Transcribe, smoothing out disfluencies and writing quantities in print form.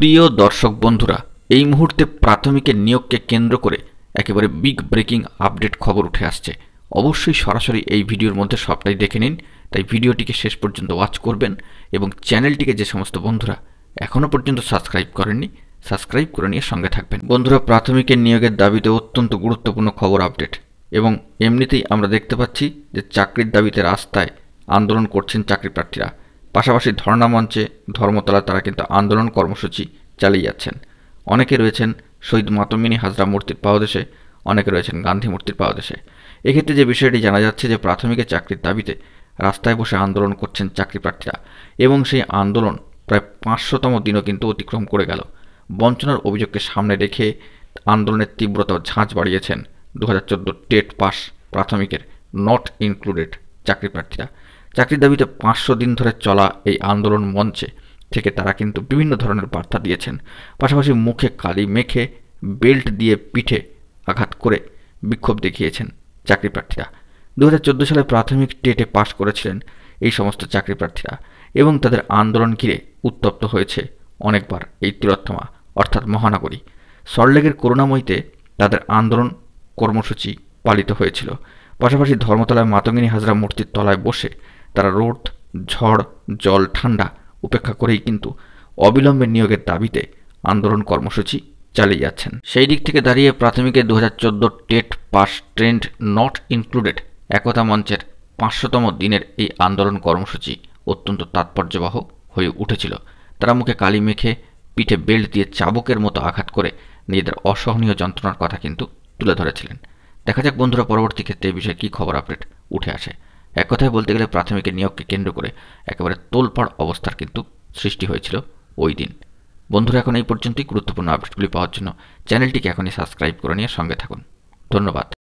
প্রিয় দর্শক বন্ধুরা, এই মুহূর্তে প্রাথমিকের নিয়োগকে কেন্দ্র করে একেবারে বিগ ব্রেকিং আপডেট খবর উঠে আসছে। অবশ্যই সরাসরি এই ভিডিওর মধ্যে সবটাই দেখে নিন, তাই ভিডিওটিকে শেষ পর্যন্ত ওয়াচ করবেন এবং চ্যানেলটিকে যে সমস্ত বন্ধুরা এখনও পর্যন্ত সাবস্ক্রাইব করেননি সাবস্ক্রাইব করে নিয়ে সঙ্গে থাকবেন। বন্ধুরা, প্রাথমিকের নিয়োগের দাবিতে অত্যন্ত গুরুত্বপূর্ণ খবর আপডেট, এবং এমনিতেই আমরা দেখতে পাচ্ছি যে চাকরির দাবিতে রাস্তায় আন্দোলন করছেন চাকরি প্রার্থীরা। পাশাপাশি ধর্ণা মঞ্চে ধর্মতলায় তারা কিন্তু আন্দোলন কর্মসূচি চালিয়ে যাচ্ছেন। অনেকে রয়েছেন শহীদ মাতঙ্গিনী হাজরা মূর্তির পাদদেশে, অনেকে রয়েছেন গান্ধী মূর্তির পাদদেশে। এক্ষেত্রে যে বিষয়টি জানা যাচ্ছে যে প্রাথমিকের চাকরির দাবিতে রাস্তায় বসে আন্দোলন করছেন চাকরি প্রার্থীরা, এবং সেই আন্দোলন প্রায় 500তম দিনও কিন্তু অতিক্রম করে গেল। বঞ্চনার অভিযোগকে সামনে রেখে আন্দোলনের তীব্রতা ঝাঁঝ বাড়িয়েছেন 2014 টেট পাস প্রাথমিকের নট ইনক্লুডেড চাকরি প্রার্থীরা। চাকরির দাবিতে 500 দিন ধরে চলা এই আন্দোলন মঞ্চে থেকে তারা কিন্তু বিভিন্ন ধরনের বার্তা দিয়েছেন। পাশাপাশি মুখে কালি মেখে বেল্ট দিয়ে পিঠে আঘাত করে বিক্ষোভ দেখিয়েছেন চাকরি প্রার্থীরা। 2014 সালে প্রাথমিক টেটে পাশ করেছিলেন এই সমস্ত চাকরি প্রার্থীরা, এবং তাদের আন্দোলন ঘিরে উত্তপ্ত হয়েছে অনেকবার এই তিলোত্তমা অর্থাৎ মহানগরী। সল্টলেকের করুণাময়ীতে তাদের আন্দোলন কর্মসূচি পালিত হয়েছিল। পাশাপাশি ধর্মতলায় মাতঙ্গিনী হাজরা মূর্তির তলায় বসে তারা রোদ, ঝড়, জল, ঠান্ডা উপেক্ষা করেই কিন্তু অবিলম্বে নিয়োগের দাবিতে আন্দোলন কর্মসূচি চালিয়ে যাচ্ছেন। সেই দিক থেকে দাঁড়িয়ে প্রাথমিকের 2014 TET pass trained not included একতা মঞ্চের 500তম দিনের এই আন্দোলন কর্মসূচি অত্যন্ত তাৎপর্যবহ হয়ে উঠেছিল। তারা মুখে কালি মেখে পিঠে বেল্ট দিয়ে চাবুকের মতো আঘাত করে নিজেদের অসহনীয় যন্ত্রণার কথা কিন্তু তুলে ধরেছিলেন। দেখা যাক বন্ধুরা, পরবর্তী ক্ষেত্রে এই বিষয়ে কী খবর আপডেট উঠে আসে। এক কথায় বলতে গেলে প্রাথমিকের নিয়োগকে কেন্দ্র করে একেবারে তোলপাড় অবস্থার কিন্তু সৃষ্টি হয়েছিল ওই দিন। বন্ধুরা, এখন এই পর্যন্তই। গুরুত্বপূর্ণ আপডেটগুলি পাওয়ার জন্য চ্যানেলটিকে এখনই সাবস্ক্রাইব করে নিয়ে সঙ্গে থাকুন। ধন্যবাদ।